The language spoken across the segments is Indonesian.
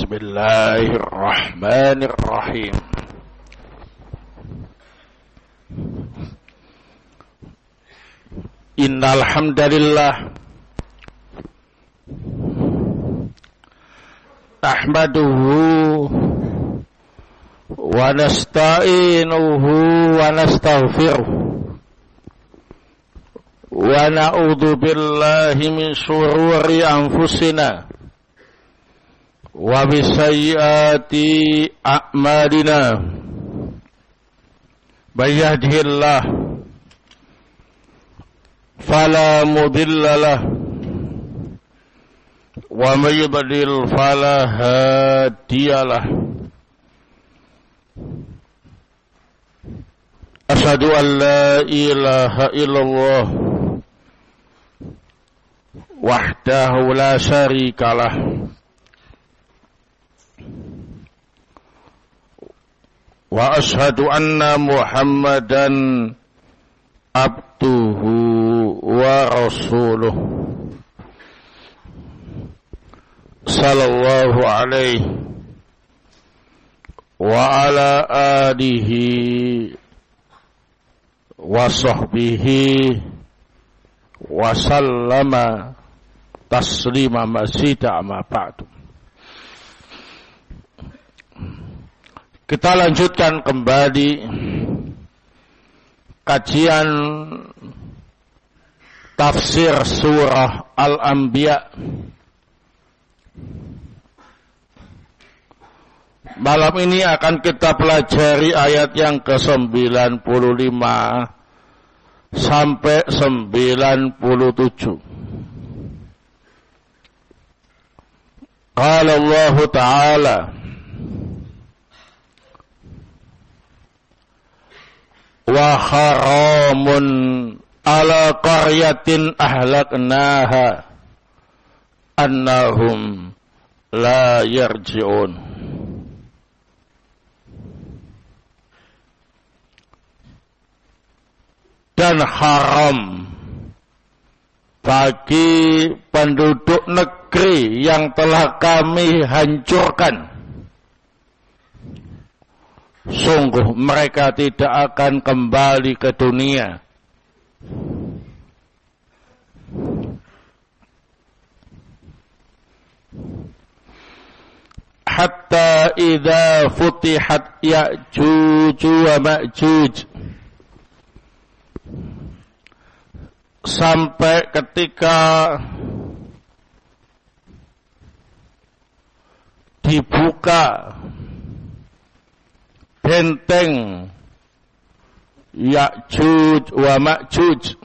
Bismillahirrahmanirrahim. Innal hamdalillah nahmaduhu wa nasta'inuhu wa nastaghfiruh wa na'udzu billahi min shururi anfusina wa bisayyiati a'malina. May yahdihillah fala mudilla lahu wa may yudlil fala hadiya lahu. Asyhadu an la ilaha illallah wahdahu la syarika lah wa asyhadu anna Muhammadan abduhu wa rasuluh sallallahu alaihi wa ala alihi wa sahbihi wa sallama taslima mazida amma ba'du. Kita lanjutkan kembali kajian tafsir surah Al-Anbiya. Malam ini akan kita pelajari ayat yang ke-95 sampai 97. Qala Allah Ta'ala wa haramun ala qaryatin ahlaknaha annahum la yarji'un. Dan haram bagi penduduk negeri yang telah kami hancurkan, sungguh mereka tidak akan kembali ke dunia. Hatta idza futihat Ya'juj wa Ma'juj, sampai ketika dibuka benteng Ya'juj wa Ma'juj.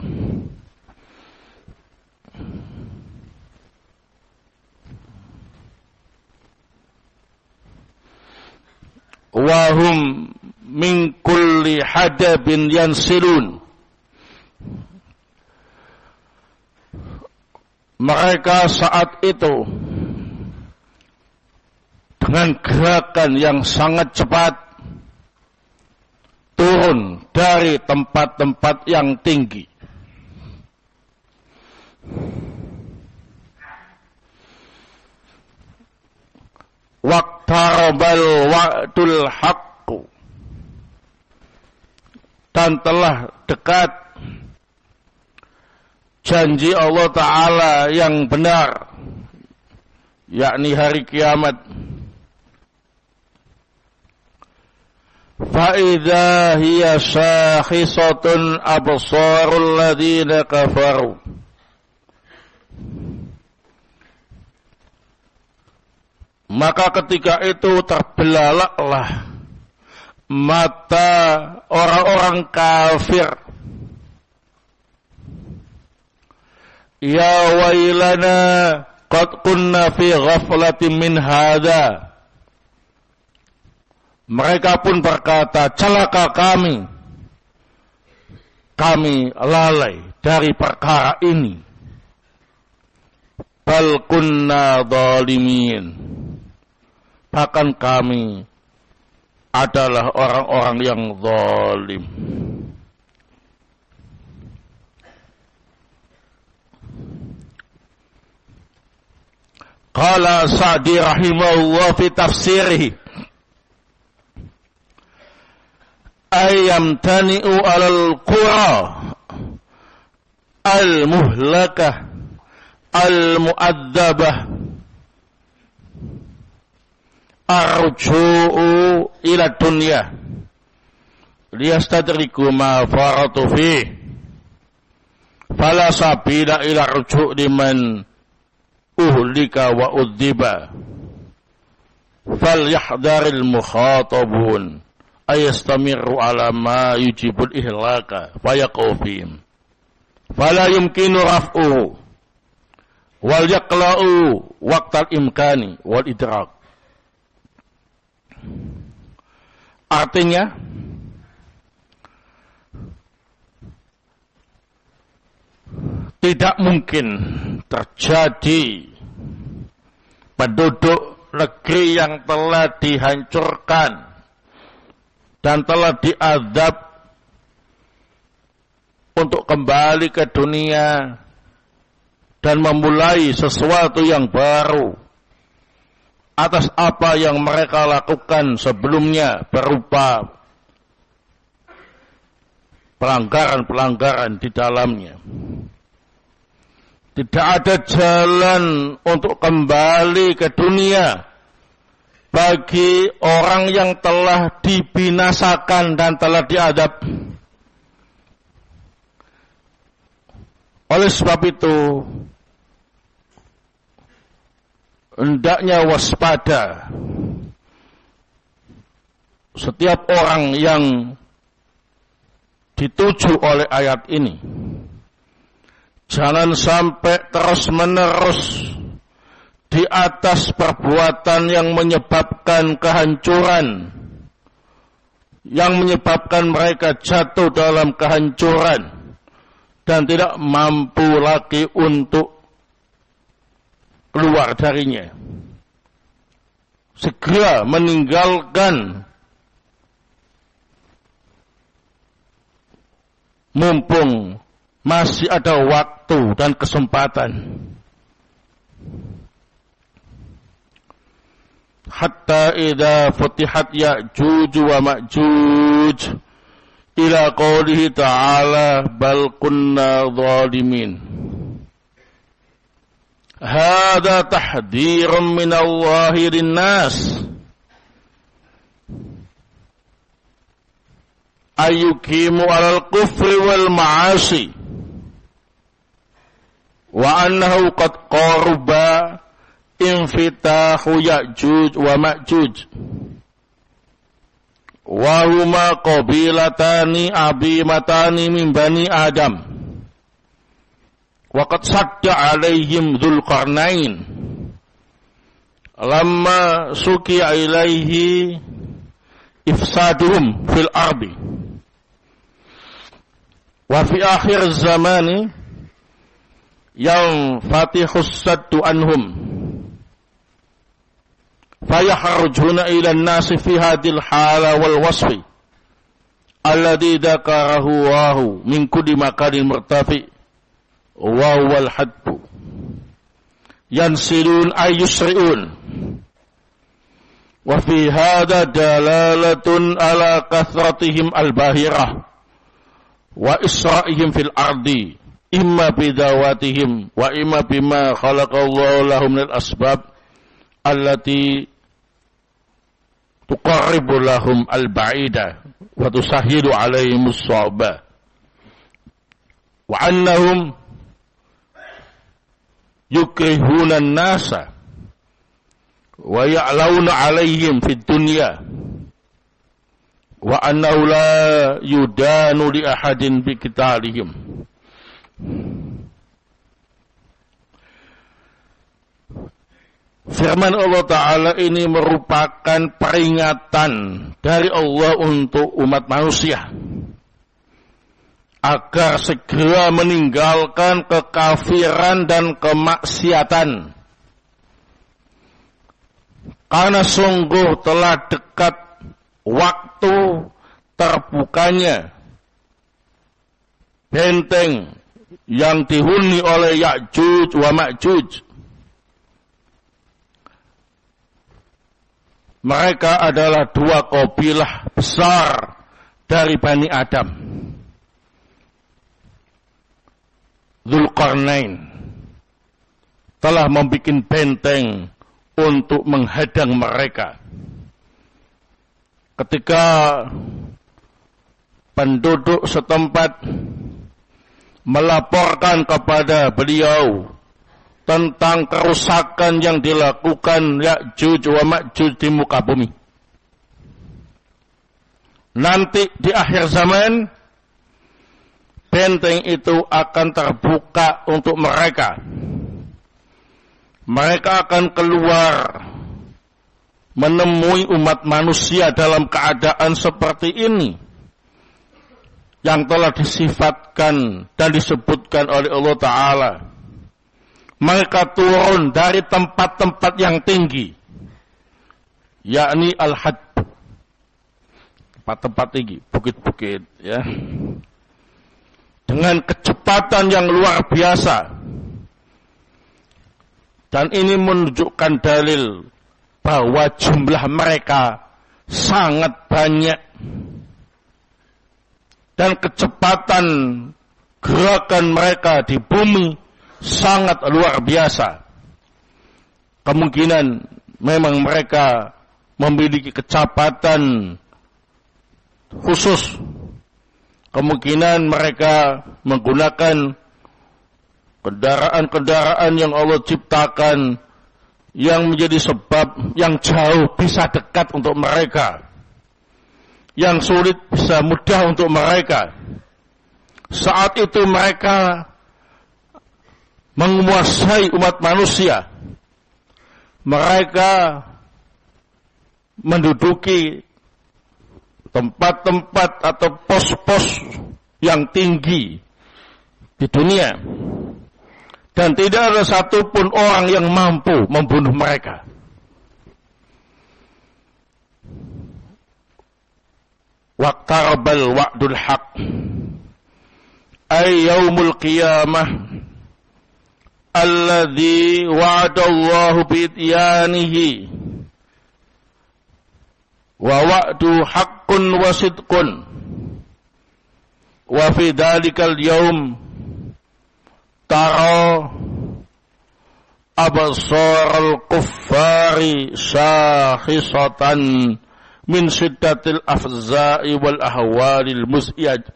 Wahum min kulli hadabin yansilun. Mereka saat itu dengan gerakan yang sangat cepat turun dari tempat-tempat yang tinggi. Waqtarabal wa'dul haqqu, dan telah dekat janji Allah Ta'ala yang benar, yakni hari kiamat. فَإِذَا هِيَ شَاخِصَةٌ أَبْصَارُ الَّذِينَ كَفَرُوا. Maka ketika itu terbelalaklah mata orang-orang kafir. Ya wailana qad kunna fi ghaflatin min hadha. Mereka pun berkata, celaka kami lalai dari perkara ini. Bal kunna zalimin, bahkan kami adalah orang-orang yang zalim. Qala Sa'di rahimahullah fi tafsirihi ayam tani'u alal qura al-muhlakah al-mu'adzabah arju'u ila dunya liyastadriku ma faratu fih fala sabila ila ruju' liman uhlika wa udziba falyahdharil mukhatabun ayastamiru ala ma yujibul ihlaka fayaqufihim fala yumkinu raf'uhu wal yaqla'u waqtal imkani wal idrak. Artinya tidak mungkin terjadi penduduk negeri yang telah dihancurkan dan telah diazab untuk kembali ke dunia dan memulai sesuatu yang baru atas apa yang mereka lakukan sebelumnya berupa pelanggaran-pelanggaran di dalamnya. Tidak ada jalan untuk kembali ke dunia bagi orang yang telah dibinasakan dan telah diadab. Oleh sebab itu, hendaknya waspada setiap orang yang dituju oleh ayat ini. Jangan sampai terus-menerus di atas perbuatan yang menyebabkan kehancuran, yang menyebabkan mereka jatuh dalam kehancuran dan tidak mampu lagi untuk keluar darinya. Segera meninggalkan mumpung masih ada waktu dan kesempatan. Hatta idza futihat Ya'juj wa Ma'juj ila qawlihi ta'ala bal kunna zalimin. Hadza tahdhirun min Allahi lin-nas ayyukimu 'alal kufri wal ma'asi wa annahu qad qaruba infitahu Ya'juj wa Ma'juj wa huma qabilatani abimatani min bani Adam wa qad sadda alaihim Dzulqarnain lamma sukiya ilaihi ifsaduhum fil ardi wa fi akhir zamani yang fatihus saddu anhum fayakhrujuna ila an-nasi fi hadhil hala wal wasfi alladhi dzakarahu Allahu min kulli makanin murtafi wa huwal hadbu yansilun ayyusri'un wa fi hadha dalalatun ala kathratihim al-bahirah wa isra'ihim fil ardi imma bidawatihim wa imma bima khalaqallahu lahum minal asbab allati tuqarribu lahum al-ba'ida wa tusahhilu alaihim as-sa'ba wa annahum yukrihuna an-nasa wa ya'launa alaihim fid dunya wa annahu la yudanu li ahadin bi qitalihim. Firman Allah Ta'ala ini merupakan peringatan dari Allah untuk umat manusia agar segera meninggalkan kekafiran dan kemaksiatan, karena sungguh telah dekat waktu terbukanya benteng yang dihuni oleh Ya'juj wa Ma'juj. mereka adalah dua kabilah besar dari Bani Adam. Dzulqarnain telah membuat benteng untuk menghadang mereka. Ketika penduduk setempat melaporkan kepada beliau tentang kerusakan yang dilakukan Ya'juj wa Ma'juj di muka bumi. Nanti di akhir zaman, benteng itu akan terbuka untuk mereka. Mereka akan keluar menemui umat manusia dalam keadaan seperti ini, yang telah disifatkan dan disebutkan oleh Allah Ta'ala. Mereka turun dari tempat-tempat yang tinggi, yakni al-had, tempat-tempat tinggi, bukit-bukit, ya, dengan kecepatan yang luar biasa. Dan ini menunjukkan dalil bahwa jumlah mereka sangat banyak. Dan kecepatan gerakan mereka di bumi sangat luar biasa. Kemungkinan memang mereka memiliki kecepatan khusus. Kemungkinan mereka menggunakan kendaraan-kendaraan yang Allah ciptakan yang menjadi sebab yang jauh bisa dekat untuk mereka, yang sulit bisa mudah untuk mereka. Saat itu mereka menguasai umat manusia. Mereka menduduki tempat-tempat atau pos-pos yang tinggi di dunia. Dan tidak ada satupun orang yang mampu membunuh mereka. Waqtarabal wa'dul haq, ay yaumul qiyamah alladhi wa'adallahu bi'ityanihi wa wa'du haqqun wa sidqun wa fi dhalikal yaum tara absaral kuffari syakhisatan min syiddatil afza'i wal ahwalil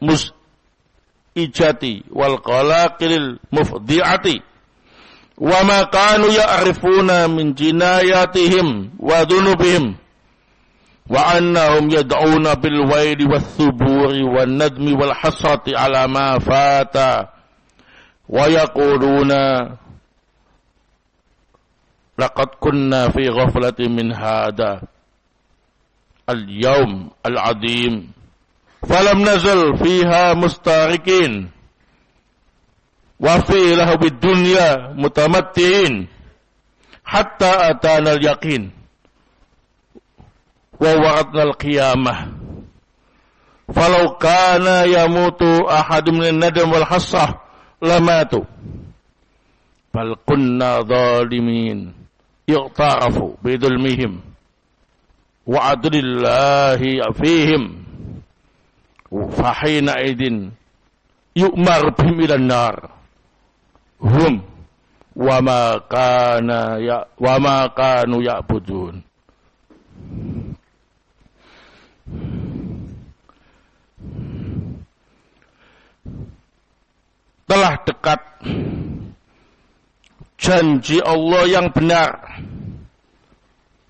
mus'ijati wal qalaqilil mufdi'ati wa ma kanu ya'rifuna min jinayatihim wa dhunubihim wa annahum yad'una bil waili wath thuburi wan nadmi wal hasrati ala ma fata wa yaquluna laqad kunna fi ghaflatin min hada al-yawm al-'azim falam nazal fiha mustarikin wa fi lahwid dunya mutamattiin hatta atana al-yaqin wa wa'adna al-qiyamah falau kana yamutu ahadun min nadam wal hasrah lamatu bal kunna zalimin yuqtarafu bidulmihim wa adlillahi fihim fahina idin yu'mar bihim ilan nar hum wa ma kanu ya'budun. Telah dekat janji Allah yang benar,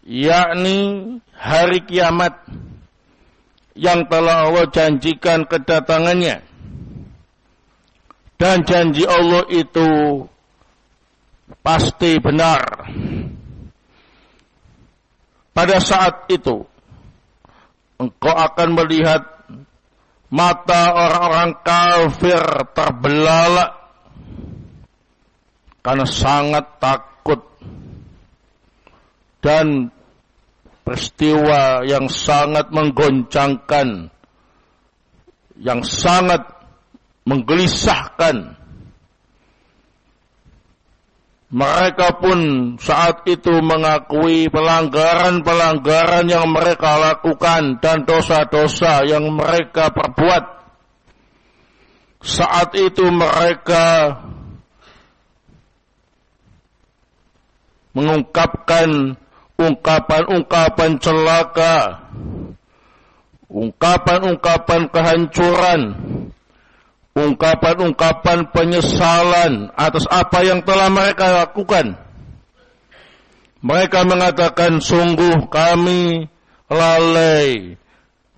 yakni hari kiamat yang telah Allah janjikan kedatangannya. Dan janji Allah itu pasti benar. Pada saat itu engkau akan melihat mata orang-orang kafir terbelalak karena sangat takut, dan peristiwa yang sangat menggoncangkan, yang sangat menggelisahkan mereka pun saat itu mengakui pelanggaran-pelanggaran yang mereka lakukan dan dosa-dosa yang mereka perbuat. Saat itu mereka mengungkapkan ungkapan-ungkapan celaka, ungkapan-ungkapan kehancuran, ungkapan-ungkapan penyesalan atas apa yang telah mereka lakukan. Mereka mengatakan, sungguh kami lalai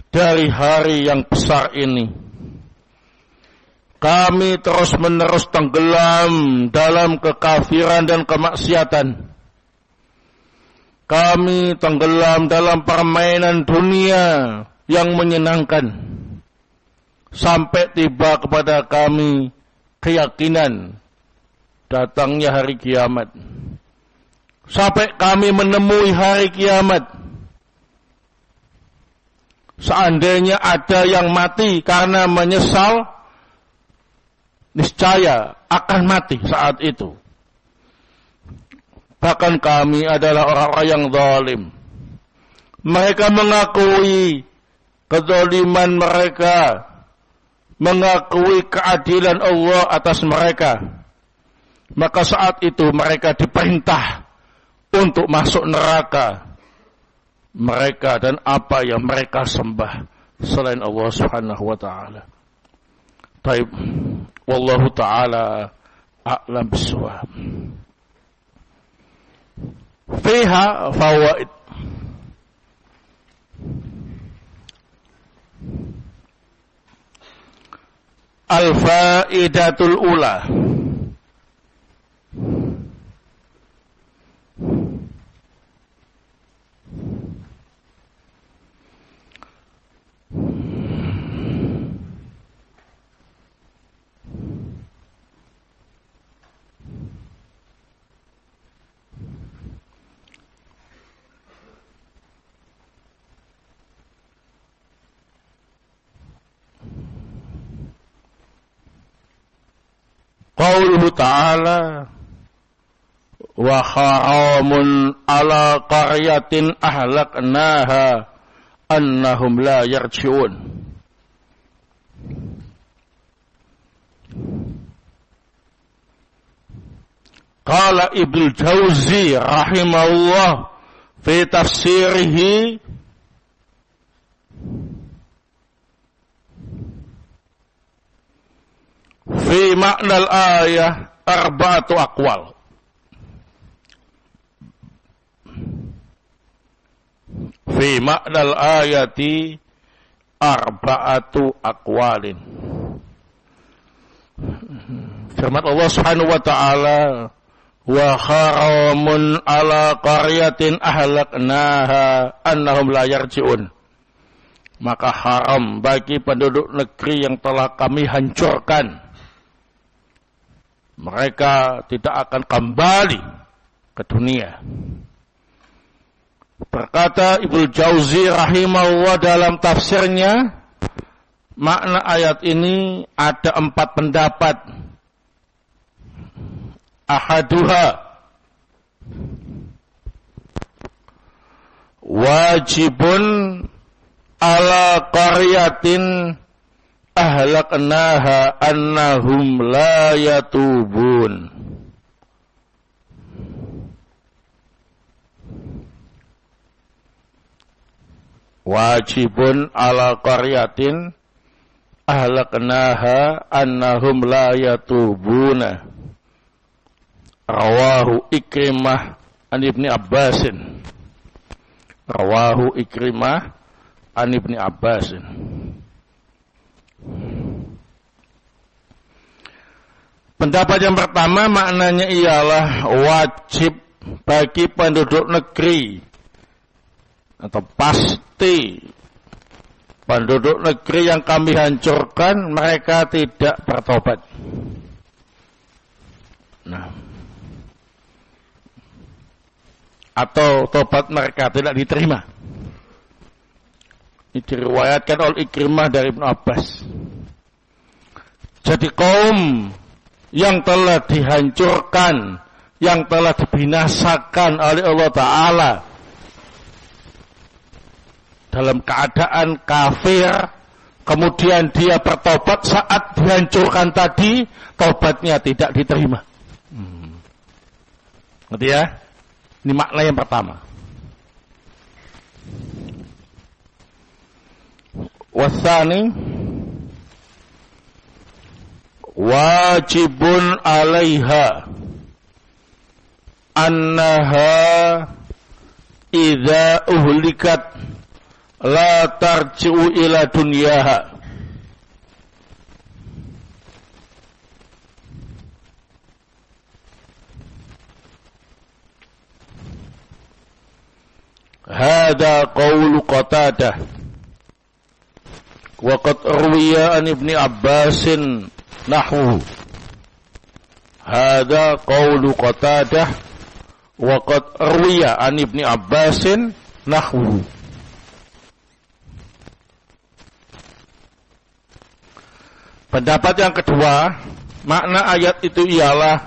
dari hari yang besar ini. Kami terus-menerus tenggelam dalam kekafiran dan kemaksiatan. Kami tenggelam dalam permainan dunia yang menyenangkan. Sampai tiba kepada kami keyakinan datangnya hari kiamat. Sampai kami menemui hari kiamat. Seandainya ada yang mati karena menyesal, niscaya akan mati saat itu. Bahkan kami adalah orang-orang yang zalim. Mereka mengakui kezaliman mereka, mengakui keadilan Allah atas mereka. Maka saat itu mereka diperintah untuk masuk neraka. Mereka dan apa yang mereka sembah selain Allah Subhanahu wa taala. Baik, wallahu taala a'lam bissawab. Fiha fawaid. Al-faidatul ula. Qauluhu ta'ala wa haramun ala qaryatin ahlaknaha annahum la yarji'un. Qala Ibnu Jauzi rahimahullah fi tafsirihi fi makna al-ayah arba'atu aqwal. Fi makna al-ayati arba'atu aqwalin. Firman Allah Subhanahu wa taala, wa haramun ala qaryatin ahlaknaha annahum la yarji'un. Maka haram bagi penduduk negeri yang telah kami hancurkan, mereka tidak akan kembali ke dunia. Berkata Ibnu Jauzi rahimahullah dalam tafsirnya, makna ayat ini ada 4 pendapat. Ahaduha wajibun ala qaryatin ahlaknaha annahum la yatubun. Wajibun ala qaryatin ahlaknaha annahum la yatubuna. Rawahu Ikrimah an Ibni Abbasin. Rawahu Ikrimah an Ibni Abbasin. Pendapat yang pertama maknanya ialah wajib bagi penduduk negeri atau pasti penduduk negeri yang kami hancurkan mereka tidak bertobat. Nah, atau tobat mereka tidak diterima. Ini diriwayatkan oleh Ikrimah dari Ibnu Abbas. Jadi kaum yang telah dihancurkan yang telah dibinasakan oleh Allah Ta'ala dalam keadaan kafir, kemudian dia bertobat, saat dihancurkan tadi tobatnya tidak diterima. Ngerti ya? Ini makna yang pertama. Wasani, wajibun alaiha annaha idza uhlikat la tarji'u ila dunyaha. Hada qawlu Qatadah wa qad ruwiya an Ibni Abbasin nahwu. Hada qawlu Qatadah wa qad ruwiya an Ibni Abbasin nahwu. Pendapat yang kedua, makna ayat itu ialah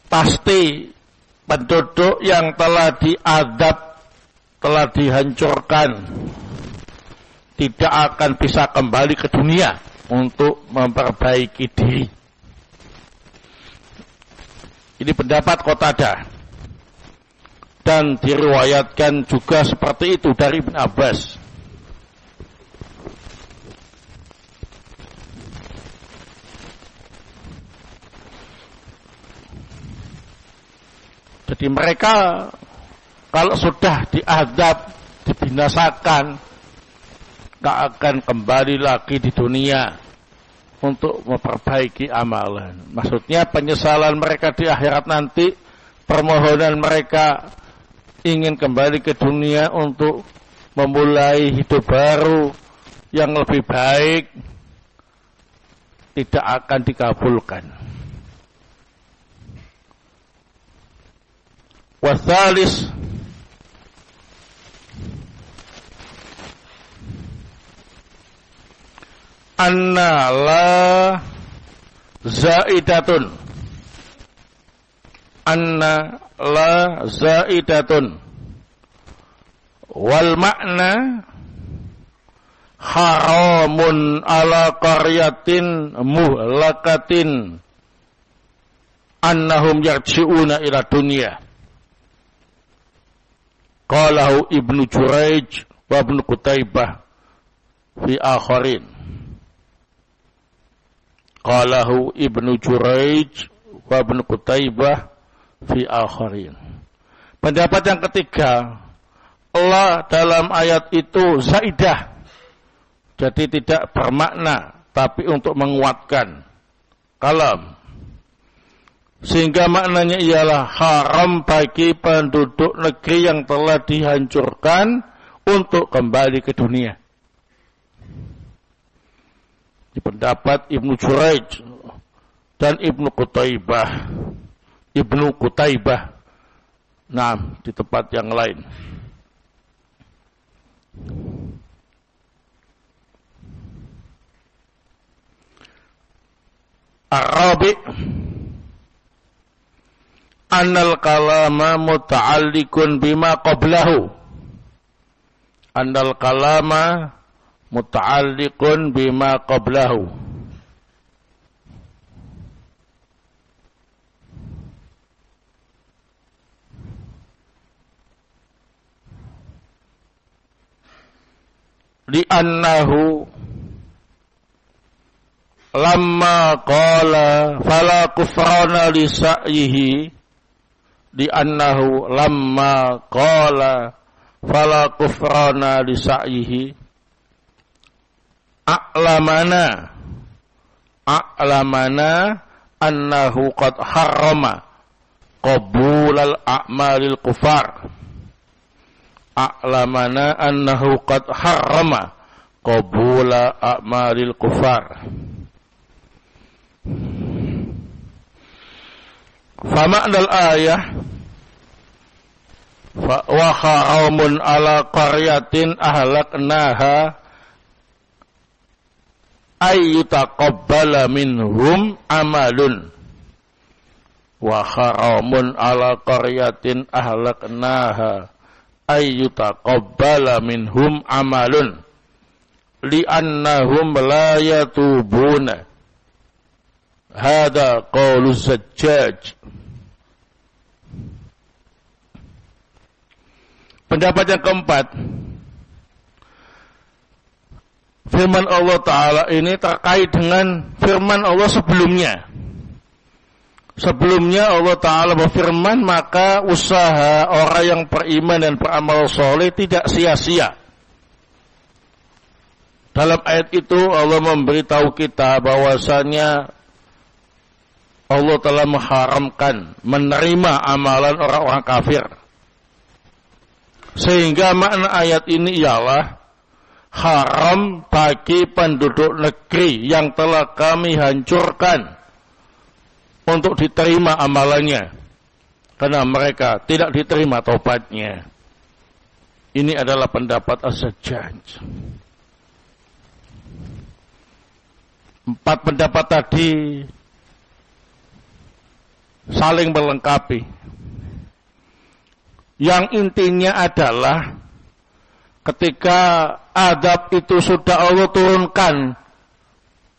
pasti penduduk yang telah diazab, telah dihancurkan, tidak akan bisa kembali ke dunia untuk memperbaiki diri. Ini pendapat Qatadah. Dan diriwayatkan juga seperti itu dari Ibn Abbas. Jadi mereka kalau sudah diazab, dibinasakan, tak akan kembali lagi di dunia untuk memperbaiki amalan. Maksudnya penyesalan mereka di akhirat nanti, permohonan mereka ingin kembali ke dunia untuk memulai hidup baru yang lebih baik, tidak akan dikabulkan. Wasalis, anna la zaidatun, anna la zaidatun wal makna haramun ala qaryatin muhlakatin annahum yarji'una ila dunya. Qalahu Ibnu Juraij wa Ibnu Qutaibah fi akharin. Qalahu Ibnu Juraij wa Ibnu Qutaibah fi akharin. Pendapat yang ketiga, Allah dalam ayat itu zaidah. Jadi tidak bermakna, tapi untuk menguatkan kalam. Sehingga maknanya ialah haram bagi penduduk negeri yang telah dihancurkan untuk kembali ke dunia. Di pendapat Ibnu Juraij dan Ibnu Qutaibah. Ibnu Qutaibah. Nah, di tempat yang lain. Arabi, annal kalama muta'alliqun bima qablahu. Annal kalama muta'alliqun bima qablahu. Li'annahu lamma qala fala kufrana li sa'yihi, li'annahu lamma qala fala kufrana li sa'yihi a'lamana annahu qad harrama qabulal a'malil kufar. A'lamana annahu qad harrama qabula a'malil kufar. Fama'nal ayah wa haramun ala qaryatin ahlaknaha ayyutaqabbala minhum amalun wa haramun ala qaryatin ahlaknaha ayyutaqabbala minhum amalun li'annahum la yatubuna. Hada qaulu Zajjaj. Pendapat yang keempat, firman Allah Ta'ala ini terkait dengan firman Allah sebelumnya. Sebelumnya Allah Ta'ala berfirman, maka usaha orang yang beriman dan beramal soleh tidak sia-sia. Dalam ayat itu Allah memberitahu kita bahwasanya Allah telah mengharamkan menerima amalan orang-orang kafir. Sehingga makna ayat ini ialah haram bagi penduduk negeri yang telah kami hancurkan untuk diterima amalannya, karena mereka tidak diterima taubatnya. Ini adalah pendapat As-Sajjaj. 4 pendapat tadi saling melengkapi. Yang intinya adalah ketika azab itu sudah Allah turunkan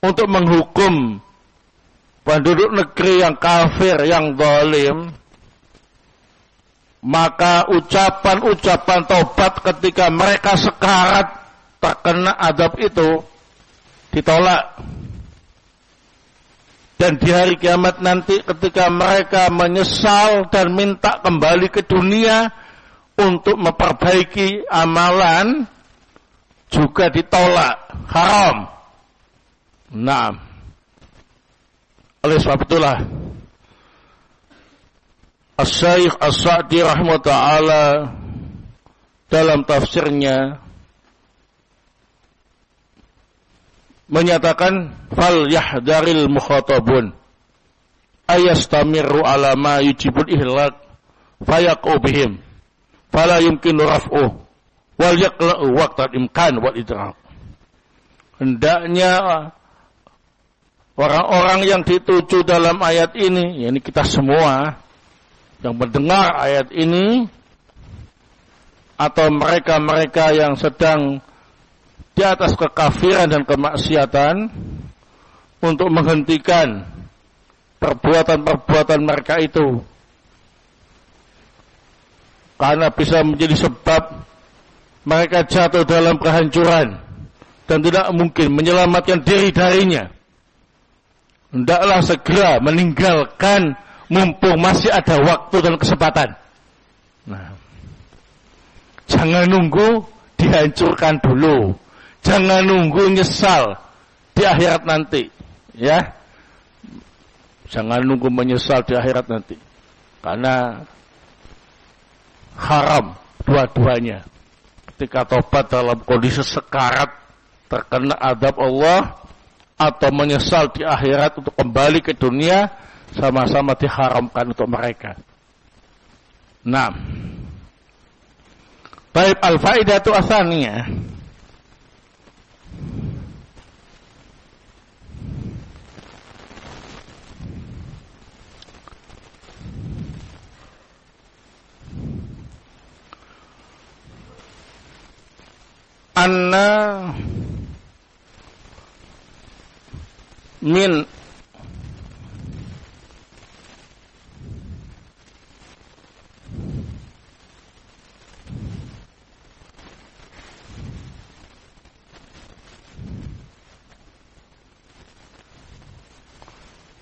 untuk menghukum penduduk negeri yang kafir, yang zalim, maka ucapan-ucapan taubat ketika mereka sekarat terkena azab itu ditolak. Dan di hari kiamat nanti ketika mereka menyesal dan minta kembali ke dunia untuk memperbaiki amalan, juga ditolak, haram. Nah, oleh sebab itulah As-Syaikh As-Sa'di rahimahullah dalam tafsirnya menyatakan fal yahdaril mukhatabun ayastamiru ala ma yujibul ihlak fayaqu bihim fala yumkinu raf'uh wal yaqla'u waqtal imkan wal idrak. Hendaknya orang-orang yang dituju dalam ayat ini, yakni kita semua yang mendengar ayat ini, atau mereka-mereka yang sedang di atas kekafiran dan kemaksiatan, untuk menghentikan perbuatan-perbuatan mereka itu, karena bisa menjadi sebab mereka jatuh dalam kehancuran dan tidak mungkin menyelamatkan diri darinya. Hendaklah segera meninggalkan mumpung masih ada waktu dan kesempatan. Nah, jangan nunggu dihancurkan dulu. Jangan nunggu nyesal di akhirat nanti, ya. Jangan nunggu menyesal di akhirat nanti, karena haram dua-duanya. Ketika tobat dalam kondisi sekarat terkena azab Allah, atau menyesal di akhirat untuk kembali ke dunia, sama-sama diharamkan untuk mereka. Nah, baik, al-faidatu atsaniyah. Anna min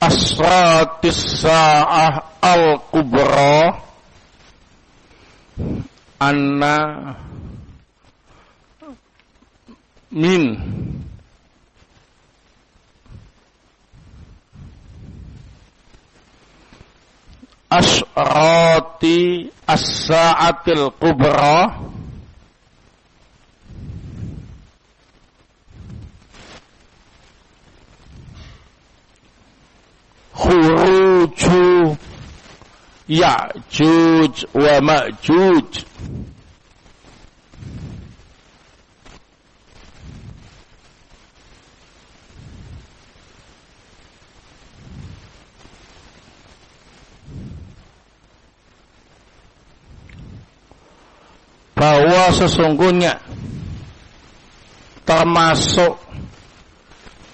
asratis sa'ah al-kubra anna min asrati as-sa'atil kubra khuruju Ya'juj wa Ma'juj. bahwa sesungguhnya termasuk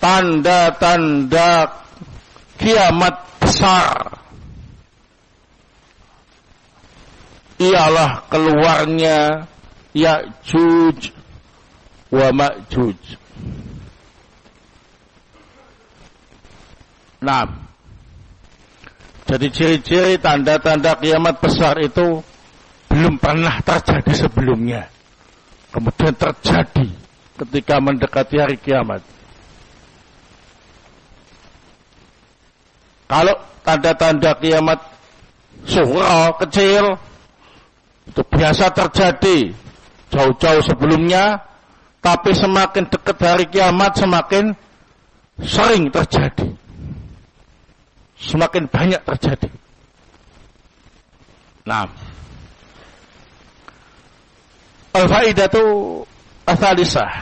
tanda-tanda kiamat besar ialah keluarnya Ya'juj wa Ma'juj. Nah, jadi ciri-ciri tanda-tanda kiamat besar itu belum pernah terjadi sebelumnya. Kemudian terjadi ketika mendekati hari kiamat. Kalau tanda-tanda kiamat sughra, kecil, itu biasa terjadi jauh-jauh sebelumnya, tapi semakin dekat hari kiamat semakin sering terjadi, semakin banyak terjadi. Nah, al-faidatu ats-tsalisah,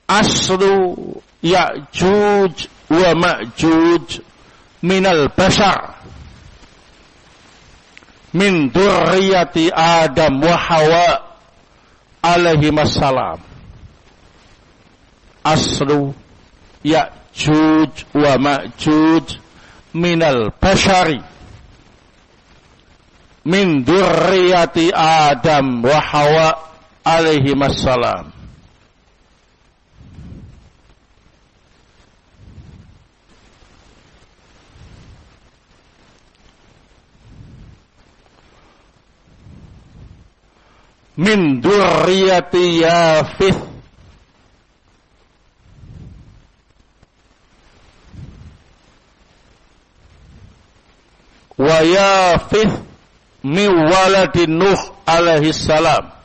aslu Ya'juj wa Ma'juj minal bashar min dzurriyyati Adam wa Hawa alaihimassalam. Aslu Ya'juj wa Ma'juj minal bashari min dzurriyyati Adam wa Hawa alaihimassalam. Min dzurriyyati Yafith wa Yafith min waladi Nuh alaihi salam.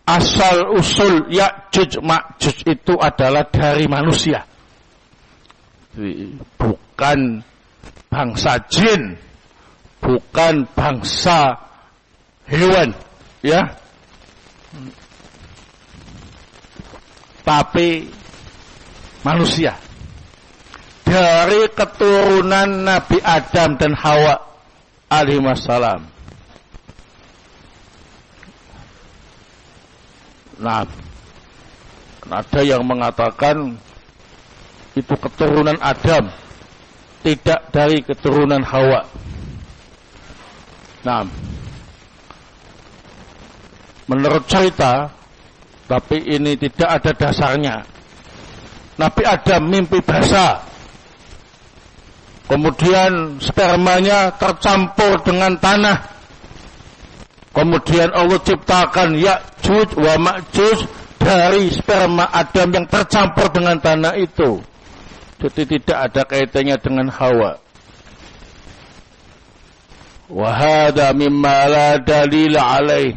Asal usul Ya'juj Ma'juj itu adalah dari manusia, bukan bangsa jin, bukan bangsa hewan, ya, tapi manusia dari keturunan Nabi Adam dan Hawa alaihissalam. Nah, ada yang mengatakan itu keturunan Adam, tidak dari keturunan Hawa. Nah, menurut cerita, tapi ini tidak ada dasarnya. Nabi Adam mimpi basah, kemudian spermanya tercampur dengan tanah. Kemudian Allah ciptakan Ya'juj wa Ma'juj dari sperma Adam yang tercampur dengan tanah itu. Jadi tidak ada kaitannya dengan Hawa. Wa hadza mimma la dalil alaih.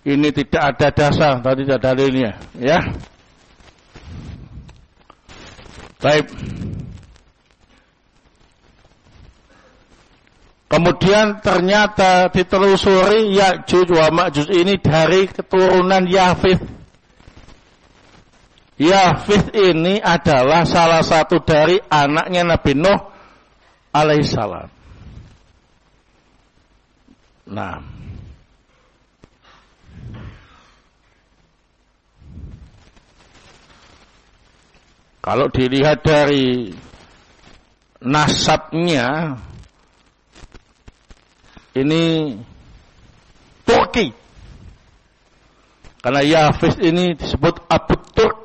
Ini tidak ada dasar, tadi ada dalilnya, ya. Baik. Kemudian ternyata ditelusuri Ya'juj wa Ma'juj ini dari keturunan Yafith. Yafith ini adalah salah satu dari anaknya Nabi Nuh alaihissalam. Nah, kalau dilihat dari nasabnya, ini Turki. Karena Yafith ini disebut Abu Turk.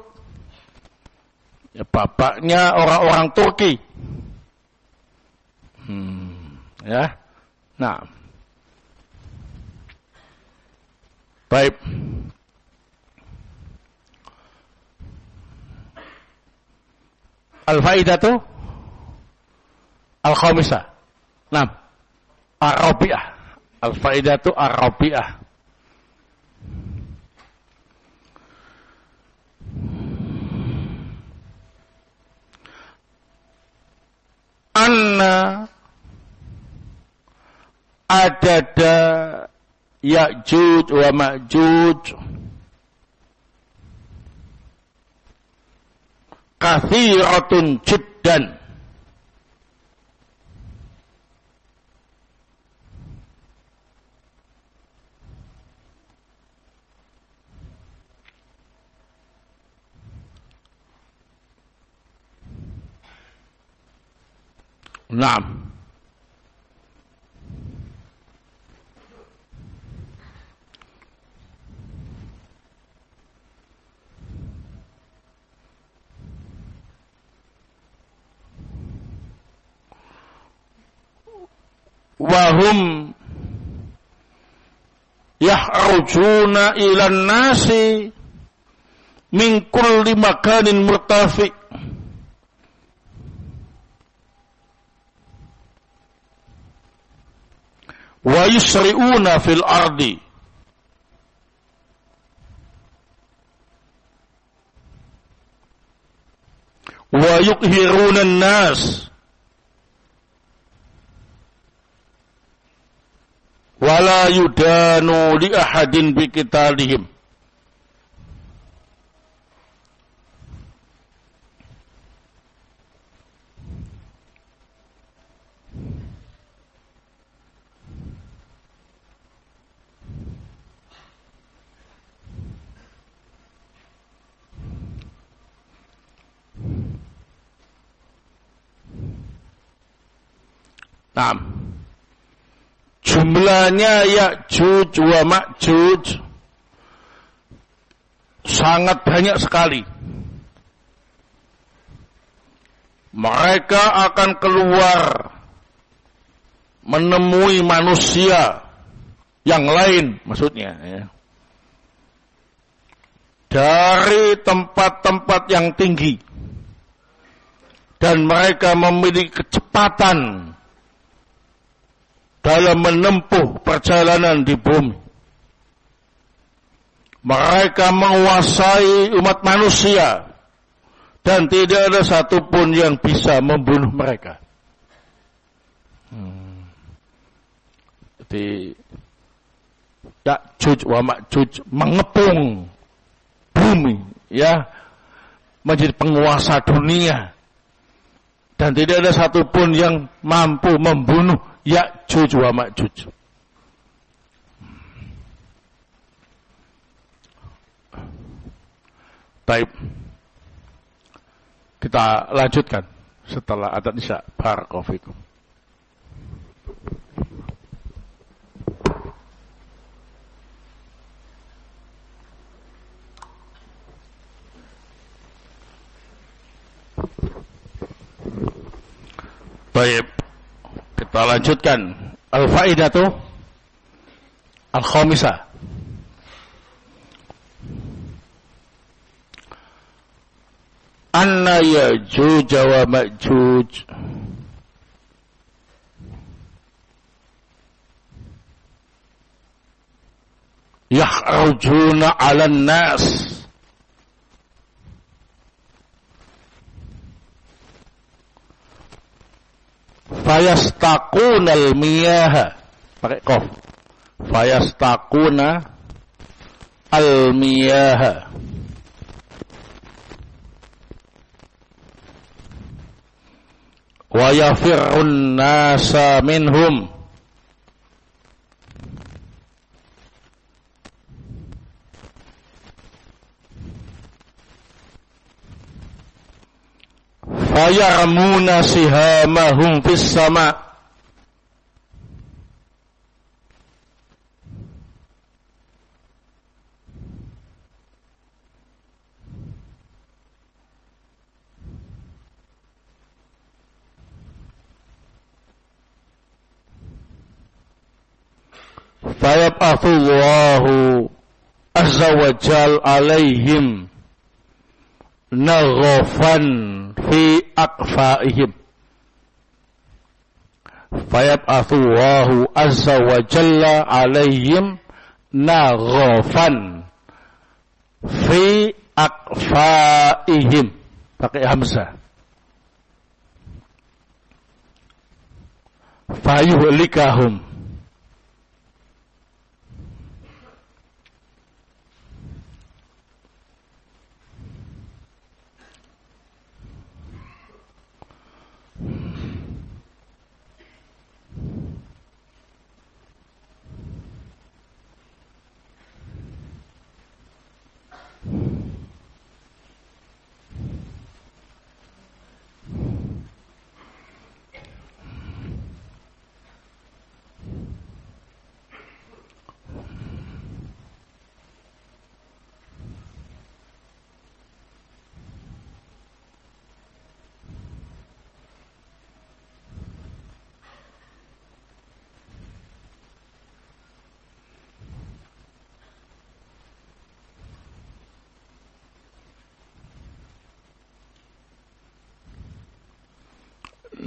Ya, bapaknya orang-orang Turki. Ya. Nah. Baik. Al-faidatu al-khamisah. Nah, ar-rabi'ah. Al-faidatu ar-rabi'ah. Anna adada Ya'juj wa Ma'juj kathiratun jiddan. Naam. Wahum yahrujuna ilan nasi min kulli makanin murtafi. Wa yusri'una fil ardi. Wa yuqhiruna an-nas. Wala yudanu li ahadin bi qitalihim. Naam. Jumlahnya Ya'juj wa Ma'juj sangat banyak sekali. Mereka akan keluar menemui manusia yang lain, maksudnya ya, dari tempat-tempat yang tinggi, dan mereka memiliki kecepatan dalam menempuh perjalanan di bumi. Mereka menguasai umat manusia dan tidak ada satupun yang bisa membunuh mereka. Jadi Ya'juj wa Ma'juj mengepung bumi, ya, menjadi penguasa dunia, dan tidak ada satupun yang mampu membunuh Ya'juj wa Ma'juj. Baik. Kita lanjutkan setelah adzan Isya. Barakallahu fikum. Baik. Kita lanjutkan al-faidatu al-khamisah. Anna Ya'juj wa Ma'juj yakhrujuna 'alan nas fayastaquna al-miyaha, pakai qaf, fayastaquna al-miyaha wa yafirrun nasa minhum fayarmuna sihamahum fis sama. Fayab'atsullahu azza wa jal alaihim naghafan fi aqfaihim fayab'atsullahu azza wa jalla alaihim naghafan fi aqfaihim pakai hamzah fayuhlikahum.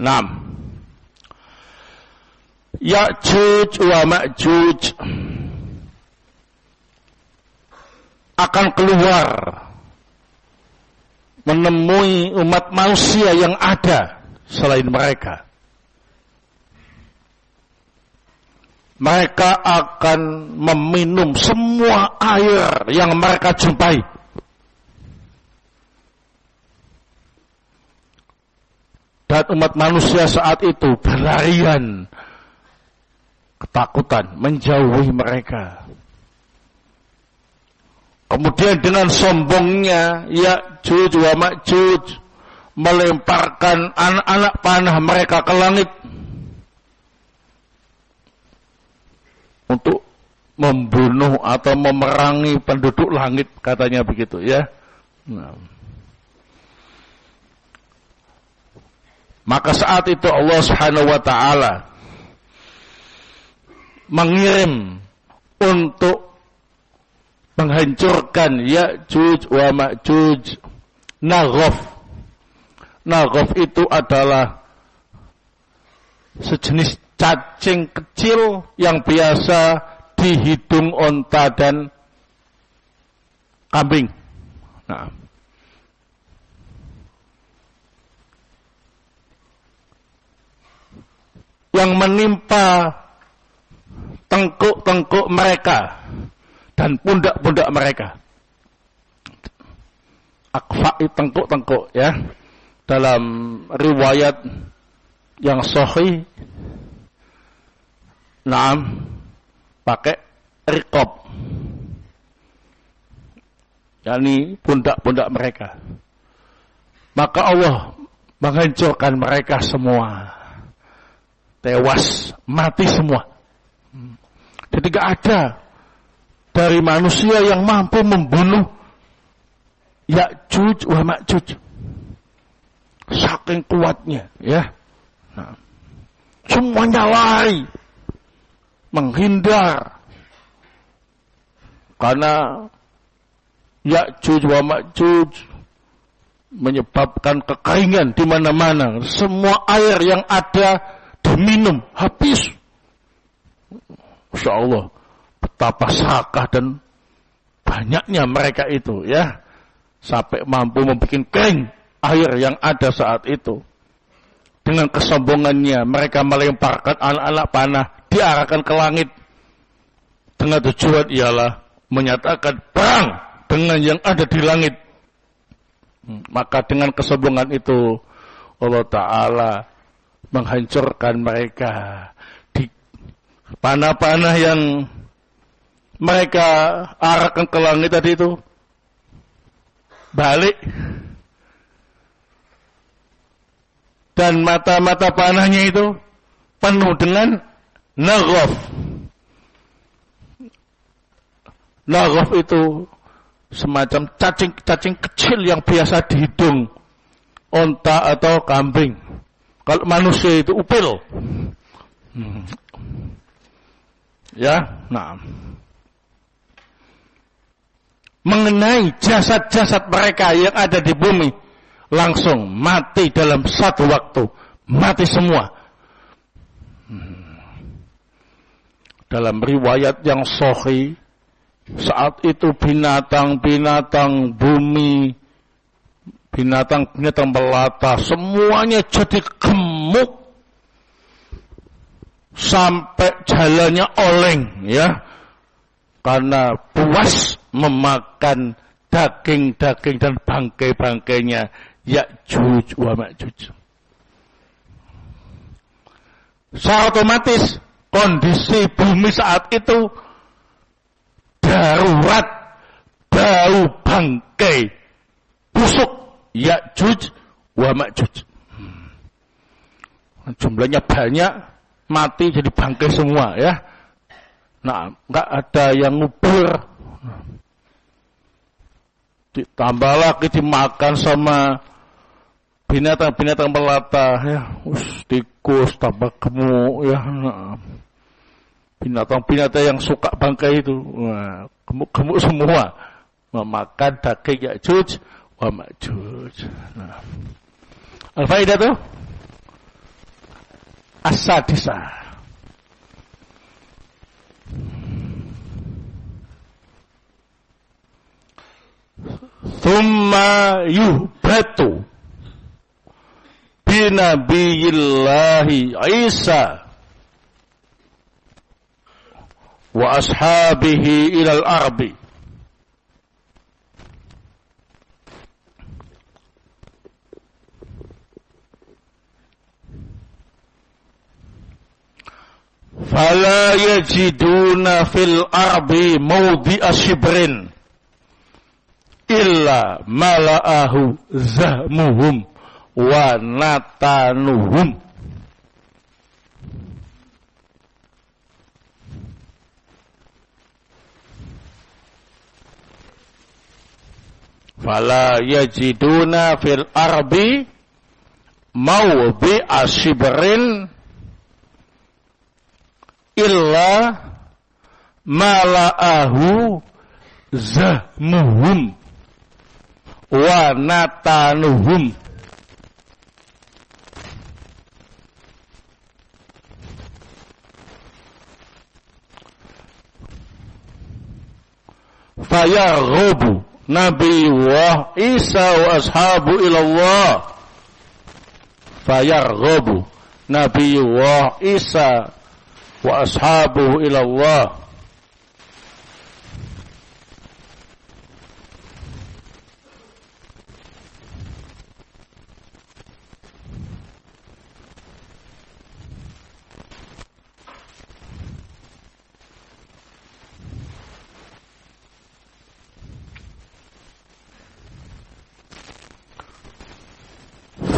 Naam. Ya'juj wa Ma'juj akan keluar menemui umat manusia yang ada selain mereka. Mereka akan meminum semua air yang mereka jumpai. Dan umat manusia saat itu berlarian, ketakutan, menjauhi mereka. Kemudian dengan sombongnya, Ya'juj wa Ma'juj melemparkan anak-anak panah mereka ke langit untuk membunuh atau memerangi penduduk langit, katanya begitu ya. Nah. Maka saat itu Allah Subhanahu wa taala mengirim untuk menghancurkan Ya'juj wa Ma'juj naghaf. Naghaf itu adalah sejenis cacing kecil yang biasa di hidung onta dan kambing. Nah, yang menimpa tengkuk-tengkuk mereka dan pundak-pundak mereka. Akfa tengkuk-tengkuk ya. Dalam riwayat yang sahih, naam, pakai riqab, yakni pundak-pundak mereka. Maka Allah menghancurkan mereka semua. Tewas, mati semua. Jadi tidak ada dari manusia yang mampu membunuh Ya'juj wa Ma'juj. Saking kuatnya, ya. Nah, semuanya lari, menghindar, karena Ya'juj wa Ma'juj menyebabkan kekeringan di mana-mana. Semua air yang ada diminum habis. Masya Allah, betapa serakah dan banyaknya mereka itu ya, sampai mampu membuat kering air yang ada saat itu. Dengan kesombongannya mereka melemparkan anak-anak panah, diarahkan ke langit dengan tujuan ialah menyatakan perang dengan yang ada di langit. Maka dengan kesombongan itu Allah Ta'ala menghancurkan mereka. Di panah-panah yang mereka arahkan ke langit tadi itu balik, dan mata-mata panahnya itu penuh dengan naghaf. Naghaf itu semacam cacing kecil yang biasa di hidung onta atau kambing. Kalau manusia itu upil. Ya, nah. mengenai jasad-jasad mereka yang ada di bumi, langsung mati dalam satu waktu, mati semua. Dalam riwayat yang sahih, saat itu binatang-binatang bumi, binatang-binatang melata, semuanya jadi gemuk sampai jalannya oleng, ya, karena puas memakan daging-daging dan bangkai-bangkainya Ya'juj wa Ma'juj. Secara otomatis kondisi bumi saat itu darurat, bau bangkai busuk Ya'juj wa Ma'juj. Jumlahnya banyak, mati jadi bangkai semua, ya. Nah, enggak ada yang ngubur. Ditambah lagi dimakan sama binatang-binatang melata, ya. Tikus, tambah gemuk, ya. Nah, binatang-binatang yang suka bangkai itu, nah, gemuk-gemuk semua, memakan daging Ya'juj wa Ma'juj. Nah, al-faidah tuh as-sadisah. Thumma yuhbatu binabiyillahi Isa wa ashabihi ilal arbi. Fala yajiduna fil arbi mawdi'a shibrin illa mala'ahu zahmuhum wa natanuhum. Fala yajiduna fil arbi mawdi'a shibrin illa mala'ahu zahmuhum wa natanuhum. Fayaghubu Nabiullah Isa wa ashabu ilallah. Fayaghubu Nabiullah Isa wa ashabuhu ilallah.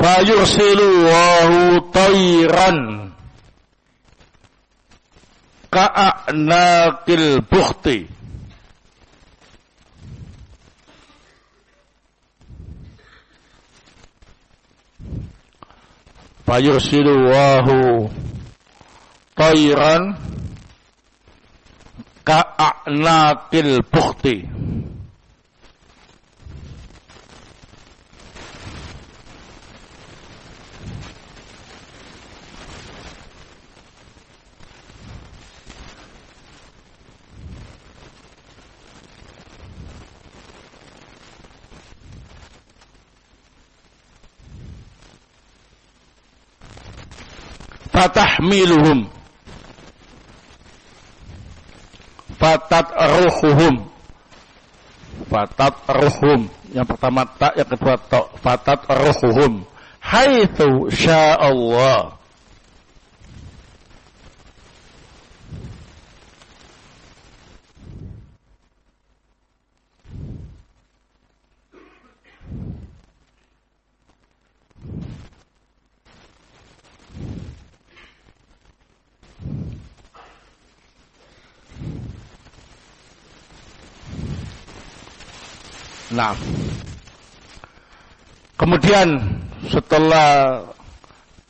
Fayursilu wahu tayran ka'anakil bukhti. Fayursilu wahu tayran ka'anakil bukhti. Fatahmiluhum fatatruhuhum. Fatatruhum, yang pertama tak, yang kedua ta. Fatatruhuhum haitsu sya'allah. Nah, kemudian setelah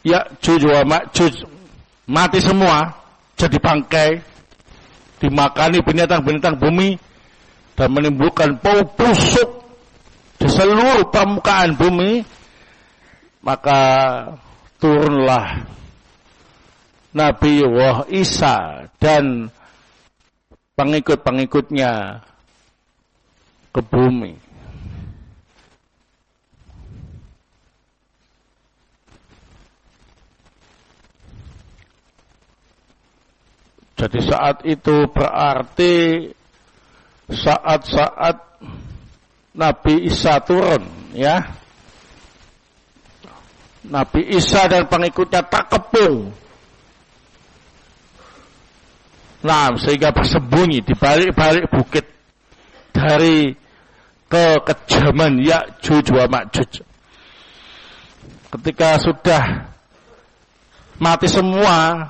Ya'juj wa Ma'juj mati semua, jadi bangkai, dimakani binatang-binatang bumi, dan menimbulkan bau busuk di seluruh permukaan bumi, maka turunlah Nabi Isa dan pengikut-pengikutnya ke bumi. Jadi saat itu berarti saat-saat Nabi Isa turun, ya. Nabi Isa dan pengikutnya terkepung. Nah, sehingga bersembunyi di balik-balik bukit dari kekejaman Ya'juj wa Ma'juj. Ketika sudah mati semua,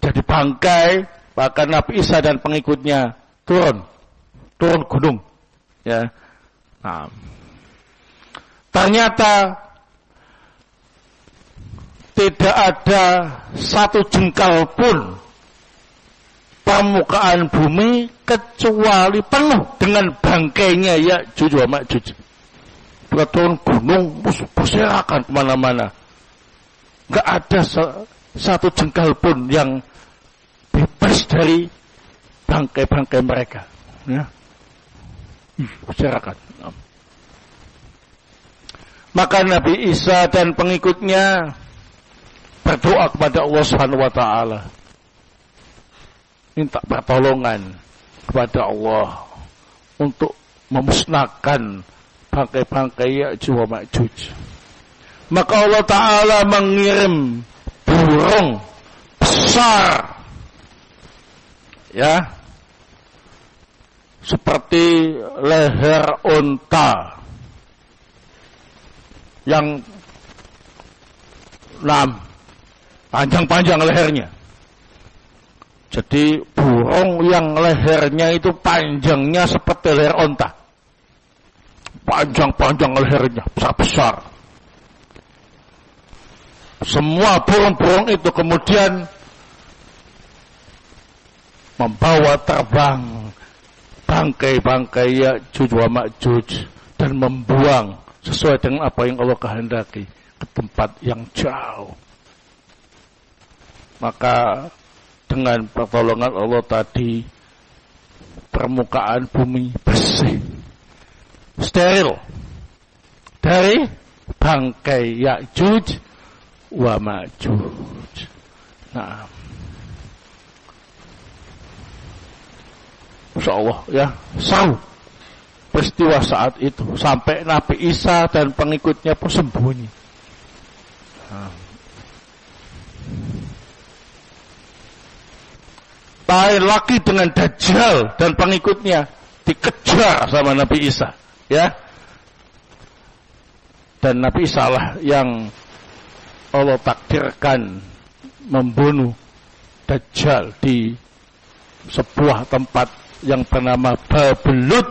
jadi bangkai, bahkan Nabi Isa dan pengikutnya turun gunung, ya. Nah, ternyata tidak ada satu jengkal pun permukaan bumi kecuali penuh dengan bangkainya Ya'juj wa Ma'juj. Mereka turun gunung, berserakan kemana-mana. Enggak ada satu jengkal pun yang bebas dari bangkai-bangkai mereka, ya. Berserakan. Maka Nabi Isa dan pengikutnya berdoa kepada Allah Subhanahu wa taala, minta pertolongan kepada Allah untuk memusnahkan bangkai-bangkai Ya'juj wa Ma'juj. Maka Allah taala mengirim burung besar, ya, seperti leher unta yang panjang-panjang lehernya. Jadi burung yang lehernya itu panjangnya seperti leher unta, panjang-panjang lehernya, besar-besar. Semua burung-burung itu kemudian membawa terbang bangkai-bangkai Ya'juj wa Ma'juj dan membuang sesuai dengan apa yang Allah kehendaki ke tempat yang jauh. Maka dengan pertolongan Allah tadi, permukaan bumi bersih, steril dari bangkai Ya'juj wa Ma'juj. Nah, insyaallah, ya, seru peristiwa saat itu sampai Nabi Isa dan pengikutnya pun sembunyi. Lain lagi dengan Dajjal dan pengikutnya dikejar sama Nabi Isa, ya. Dan Nabi Isa lah yang Allah takdirkan membunuh Dajjal di sebuah tempat yang bernama Babelud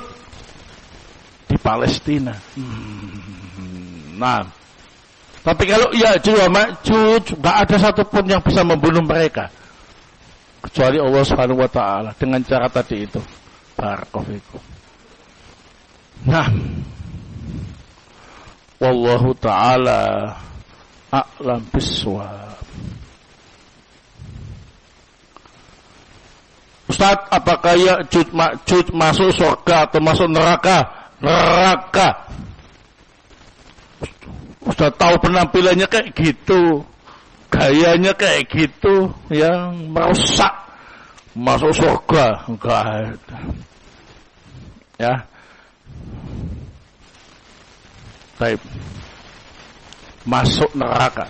di Palestina. Nah, tapi kalau Ya'juj wa Ma'juj, nggak ada satupun yang bisa membunuh mereka kecuali Allah Subhanahu wa taala dengan cara tadi itu. Barakallahu. Nah, wallahu taala a'lam bissawab. Ustaz, apakah Ya'juj Ma'juj masuk surga atau masuk neraka? Neraka. Ustaz tahu penampilannya kayak gitu, gayanya kayak gitu, yang merusak. Masuk surga enggak ada, ya. Baik. Masuk neraka.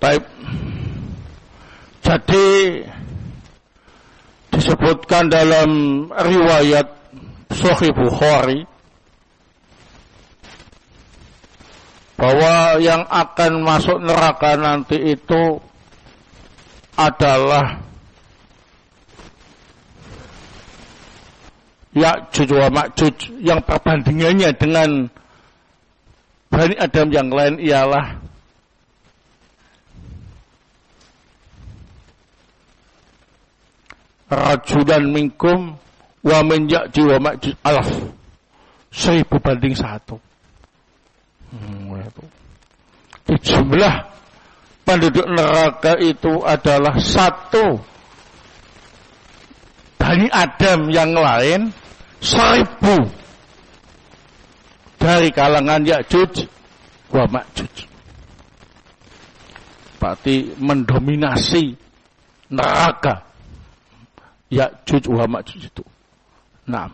Baik. Jadi disebutkan dalam riwayat Sahih Bukhari bahwa yang akan masuk neraka nanti itu adalah Ya'juj wa Ma'juj, yang perbandingannya dengan Bani Adam yang lain ialah rajulan minkum wa min Ya'juj wa Ma'juj alaf, 1000 banding 1. Jumlah penduduk neraka itu adalah 1 Bani Adam yang lain 1000 dari kalangan Ya'juj wa Ma'juj. Berarti mendominasi neraka Ya'juj wa Ma'juj itu. Nah,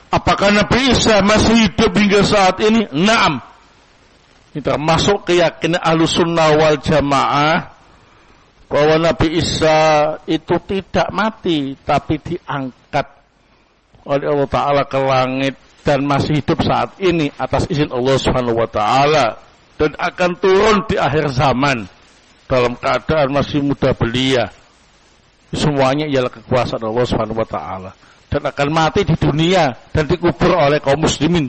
apakah Nabi Isa masih hidup hingga saat ini? Naam. Ini termasuk keyakinan Ahlussunnah wal Jamaah bahwa Nabi Isa itu tidak mati, tapi diangkat oleh Allah Ta'ala ke langit dan masih hidup saat ini atas izin Allah Subhanahu wa Ta'ala, dan akan turun di akhir zaman dalam keadaan masih muda belia. Semuanya ialah kekuasaan Allah Subhanahu wa Ta'ala, dan akan mati di dunia dan dikubur oleh kaum muslimin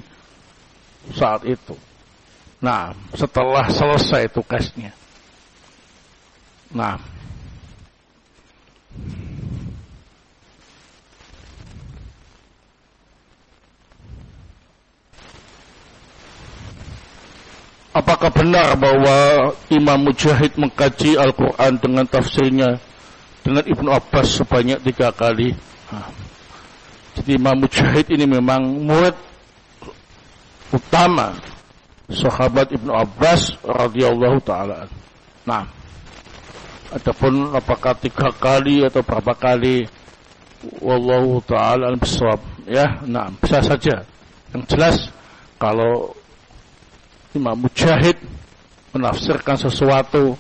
saat itu. Nah, setelah selesai tugasnya. Nah, apakah benar bahwa Imam Mujahid mengkaji Al-Quran dengan tafsirnya dengan Ibnu Abbas sebanyak 3 kali? Nah, jadi Imam Mujahid ini memang murid utama sahabat Ibnu Abbas radhiyallahu ta'ala. Nah, adapun apakah 3 kali atau berapa kali, wallahu ta'ala bisawab, ya. Nah, bisa saja. Yang jelas kalau Imam Mujahid menafsirkan sesuatu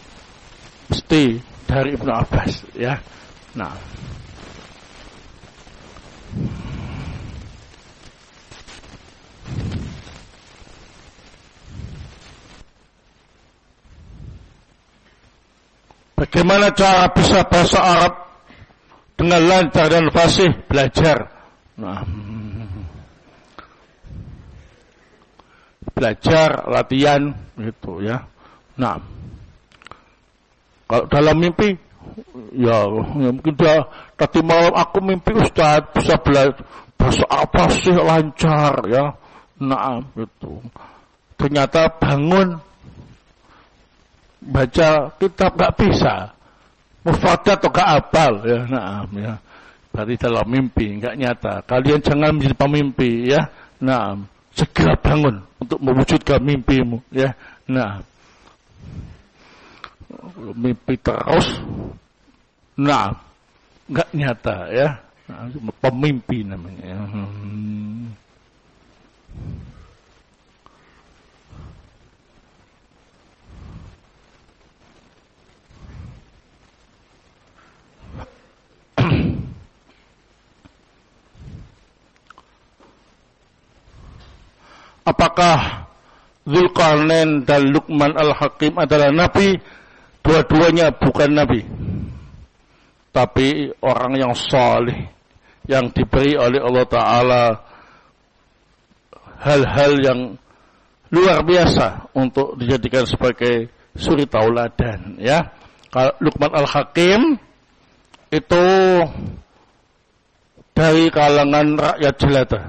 mesti dari Ibnu Abbas, ya. Nah, bagaimana cara bisa bahasa Arab dengan lancar dan fasih? Belajar. Nah, belajar, latihan, gitu ya. Nah, kalau dalam mimpi, ya mungkin tadi malam aku mimpi Ustaz bisa belajar bahasa apa sih lancar ya. Nah, gitu. Ternyata bangun baca kitab gak bisa, mufadat atau gak hafal ya. Nah, ya. Berarti dalam mimpi gak nyata. Kalian jangan menjadi pemimpi ya. Nah, segera bangun untuk mewujudkan mimpimu ya. Nah, mimpi terus, nah, nggak nyata ya. Nah, pemimpi namanya. Apakah Dzulqarnain dan Luqman Al-Hakim adalah nabi? Dua-duanya bukan nabi, tapi orang yang saleh yang diberi oleh Allah Ta'ala hal-hal yang luar biasa untuk dijadikan sebagai suri tauladan ya. Kalau Luqman Al-Hakim itu dari kalangan rakyat jelata,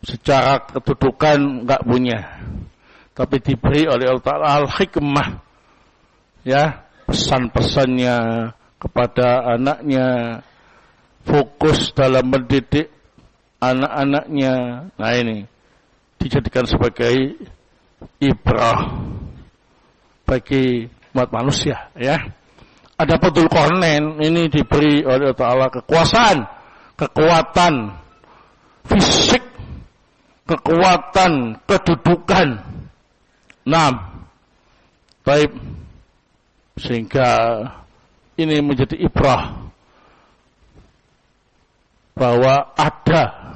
secara kedudukan enggak punya, tapi diberi oleh Allah Ta'ala al-hikmah ya, pesan-pesannya kepada anaknya, fokus dalam mendidik anak-anaknya. Nah, ini dijadikan sebagai ibrah bagi umat manusia ya. Adapun Dzulqarnain ini diberi oleh Allah Ta'ala kekuasaan, kekuatan fisik, kekuatan kedudukan. Baik, sehingga ini menjadi ibrah bahwa ada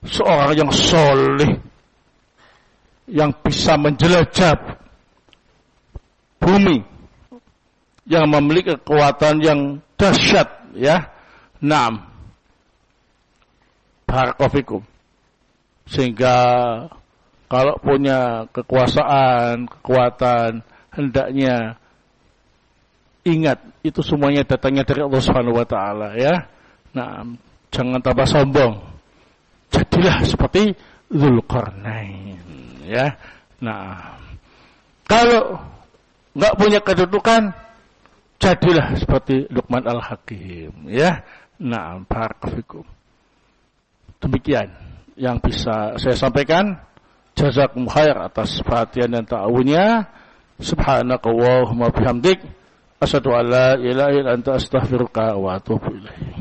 seorang yang soleh yang bisa menjelajah bumi, yang memiliki kekuatan yang dahsyat, ya. Barakallahu fikum. Sehingga kalau punya kekuasaan, kekuatan, hendaknya ingat itu semuanya datangnya dari Allah Subhanahu wa taala, ya. Jangan tambah sombong. Jadilah seperti Dzulqarnain, ya. Kalau enggak punya kedudukan, jadilah seperti Luqman Al-Hakim, ya. Barakallahu fikum. Demikian yang bisa saya sampaikan. Jazakum khair atas perhatian dan ta'awunnya. Subhanakallahumma bihamdik, asyhadu an la ilaha illa anta astaghfiruka wa atubu ilaik.